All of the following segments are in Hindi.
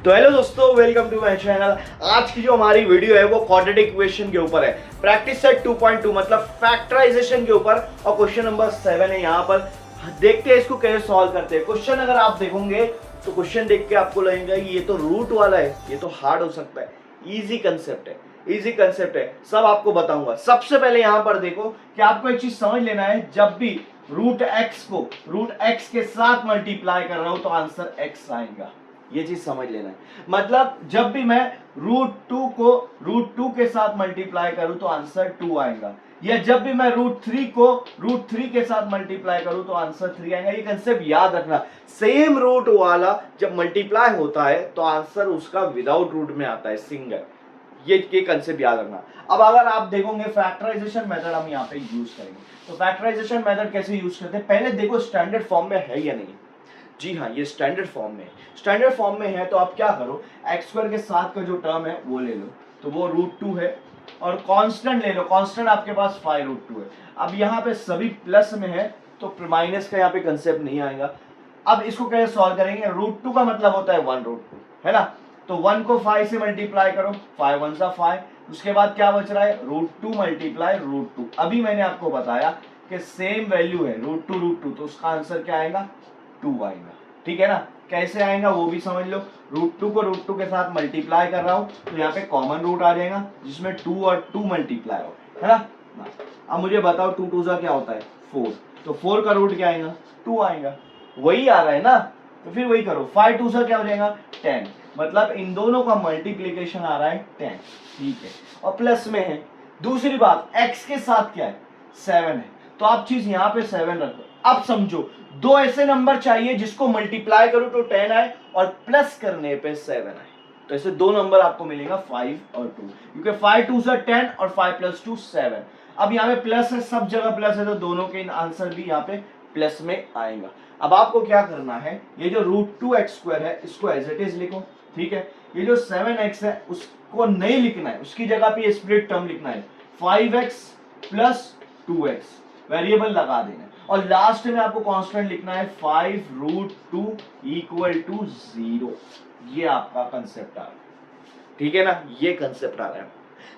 तो हेलो दोस्तों, वेलकम टू माय चैनल। आज की जो हमारी वीडियो है वो क्वाड्रेटिक इक्वेशन के ऊपर है, प्रैक्टिस सेट 2.2 मतलब फैक्टराइजेशन के ऊपर, और क्वेश्चन नंबर 7 है। यहाँ पर देखते हैं इसको कैसे सॉल्व करते हैं। क्वेश्चन अगर आप देखोगे तो क्वेश्चन देख के आपको लगेगा ये तो रूट वाला है, ये तो हार्ड हो सकता है। इजी कंसेप्ट है, इजी कंसेप्ट है, सब आपको बताऊंगा। सबसे पहले यहाँ पर देखो कि आपको एक चीज समझ लेना है, जब भी रूट एक्स को रूट एक्स के साथ मल्टीप्लाई कर रहा हूं तो आंसर एक्स आएगा। ये चीज समझ लेना है। मतलब जब भी मैं रूट टू को रूट टू के साथ मल्टीप्लाई करूं तो आंसर 2 आएगा, या जब भी मैं रूट थ्री को रूट थ्री के साथ मल्टीप्लाई करूं तो आंसर 3 आएगा। ये कंसेप्ट याद रखना। सेम रूट वाला जब मल्टीप्लाई होता है तो आंसर उसका विदाउट रूट में आता है, सिंगल। ये कंसेप्ट याद रखना। अब अगर आप देखोगे फैक्टराइजेशन मेथड हम यहाँ पे यूज करेंगे, तो फैक्टराइजेशन मेथड कैसे यूज करते हैं पहले देखो स्टैंडर्ड फॉर्म में है या नहीं। जी हाँ, ये स्टैंडर्ड फॉर्म में है। स्टैंडर्ड फॉर्म में है तो आप क्या करो, एक्स स्क्वायर के साथ का जो टर्म है वो ले लो, तो वो रूट 2 है, और कांस्टेंट ले लो। कांस्टेंट आपके पास 5 रूट 2 है। अब यहाँ पे सभी प्लस में है तो माइनस का यहाँ पे कंसेप्ट नहीं आएगा। अब इसको कैसे सॉल्व करेंगे, रूट 2 का मतलब होता है 1 रूट 2, है ना। तो 1 को 5 से मल्टीप्लाई करो, 5 1 सा 5, उसके बाद क्या बच रहा है, रूट 2 मल्टीप्लाई रूट 2। अभी मैंने आपको बताया कि सेम वैल्यू है रूट 2, तो उसका आंसर क्या आएगा, 2 आएगा। ठीक है ना। कैसे आएगा वो भी समझ लो। रूट 2 को रूट 2 के साथ मल्टीप्लाई कर रहा हूं तो यहाँ पे कॉमन रूट आ जाएगा जिसमें 2 और 2 मल्टीप्लाई हो, है ना। अब मुझे बताओ 2 2 क्या होता है 4, तो 4 का रूट क्या आएगा, 2 आएगा। वही आ रहा है ना, तो फिर वही करो। 5 2 क्या हो जाएगा 10, मतलब इन दोनों का मल्टीप्लीकेशन आ रहा है 10। ठीक है, और प्लस में है। दूसरी बात, x के साथ क्या है 7 है, तो आप चीज यहाँ पे 7 रखो। अब समझो, दो ऐसे नंबर चाहिए जिसको मल्टीप्लाई करो तो 10 आए और प्लस करने पे 7 आए। तो ऐसे दो नंबर आपको मिलेगा 5 और 2, क्योंकि 5 2 से 10 और 5 प्लस 2 7। अब यहाँ पे प्लस है, सब जगह प्लस है, तो दोनों के आंसर भी यहाँ पे प्लस में आएगा। अब आपको क्या करना है, ये जो रूट 2 एक्स स्क्वायर है इसको एज इट इज लिखो। ठीक है, ये जो 7x है उसको नहीं लिखना है, उसकी जगह पे स्प्लिट टर्म लिखना है, 5x प्लस 2x वेरिएबल लगा देना है, और लास्ट में आपको कांस्टेंट लिखना है 5 रूट 2 इक्वल टू 0। ये आपका कंसेप्ट आ रहा है, ठीक है ना, ये कंसेप्ट आ रहा है।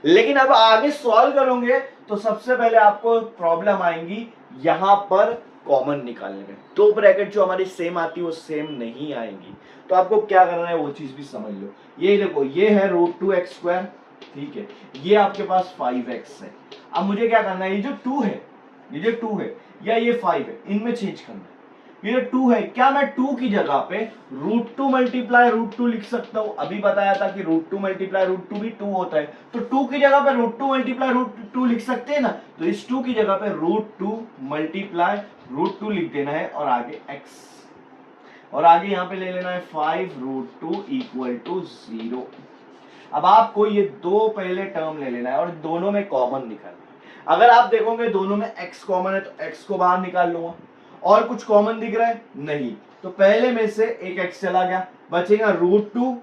लेकिन अब आगे सॉल्व करोगे तो सबसे पहले आपको प्रॉब्लम आएंगी यहां पर कॉमन निकालने में। दो ब्रैकेट जो हमारी सेम आती है वो सेम नहीं आएंगी, तो आपको क्या करना है वो चीज भी समझ लो। ये देखो, ये है रूट 2 एक्स स्क्वायर, ठीक है, ये आपके पास 5x है। अब मुझे क्या करना है, ये जो 2 है, ये जो 2 है या ये 5 है, इनमें चेंज करना है। ये जो 2 है, क्या मैं 2 की जगह पे रूट 2 मल्टीप्लाई रूट 2 लिख सकता हूं। अभी बताया था कि रूट 2 मल्टीप्लाई रूट 2 भी 2 होता है, तो 2 की जगह पे रूट 2 मल्टीप्लाई रूट 2 लिख सकते हैं ना। तो इस 2 की जगह पे रूट 2 मल्टीप्लाई रूट 2 लिख देना है, और आगे x, और आगे यहाँ पे ले लेना है 5 रूट 2 इक्वल टू 0। अब आपको ये दो पहले टर्म ले लेना है और दोनों में कॉमन निकालना है। अगर आप देखोगे दोनों में x कॉमन है तो x को बाहर निकाल लूंगा, और कुछ कॉमन दिख रहा है नहीं, तो पहले में से एक x चला गया, बचेगा रूट 2,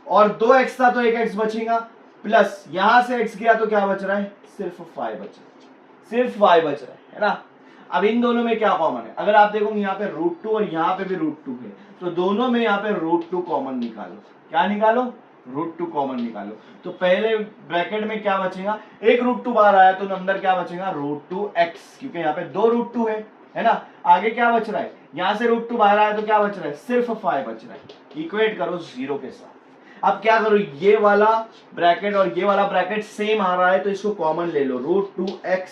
और 2x था तो एक x बचेगा, प्लस यहां से x गया तो क्या बच रहा है, सिर्फ 5 बच रहा है, सिर्फ 5 बच रहा है ना। अब इन दोनों में क्या कॉमन है, अगर आप देखोगे यहाँ पे रूट 2 और यहाँ पे भी रूट 2 है, तो दोनों में यहाँ पे रूट 2 कॉमन निकालो। क्या निकालो, रूट 2 कॉमन निकालो। तो पहले ब्रैकेट में क्या बचेगा, एक रूट 2 बाहर आया तो अंदर क्या बचेगा, रूट 2x, क्योंकि यहाँ पे दो रूट 2 है ना। आगे क्या बच रहा है, यहां से रूट 2 बाहर आया तो क्या बच रहा है, सिर्फ 5 बच रहा है। इक्वेट करो 0 के साथ। अब क्या करो, ये वाला ब्रैकेट और ये वाला ब्रैकेट सेम आ रहा है तो इसको कॉमन ले लो, रूट 2x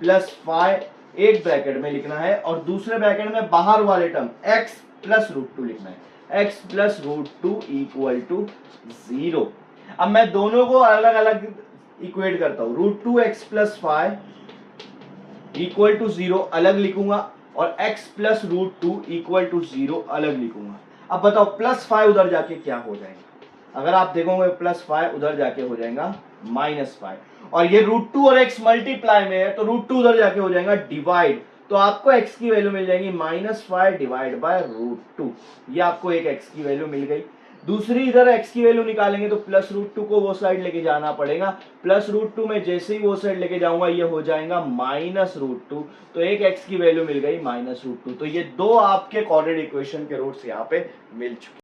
प्लस 5 एक ब्रैकेट में लिखना है, और दूसरे ब्रैकेट में बाहर वाले टर्म x प्लस रूट 2 लिखना है, x plus root 2 equal to 0। अब मैं दोनों को अलग अलग इक्वेट करता हूं, root 2x plus 5 equal to 0 अलग लिखूंगा, और x plus root 2 equal to 0 अलग लिखूंगा। अब बताओ प्लस 5 उधर जाके क्या हो जाएगा, अगर आप देखोगे प्लस 5 उधर जाके हो जाएगा माइनस 5, और ये रूट 2 और x मल्टीप्लाई में है तो रूट 2 उधर जाके हो जाएगा डिवाइड, तो आपको x की वैल्यू मिल जाएगी -5 डिवाइड बाय रूट 2। ये आपको एक x की वैल्यू मिल गई। दूसरी इधर x की वैल्यू निकालेंगे तो प्लस रूट 2 को वो साइड लेके जाना पड़ेगा, प्लस रूट 2 में जैसे ही वो साइड लेके जाऊंगा ये हो जाएगा माइनस रूट 2, तो एक x की वैल्यू मिल गई -√2। तो ये दो आपके क्वाड्रेटिक इक्वेशन के रूट्स यहाँ पे मिल चुके।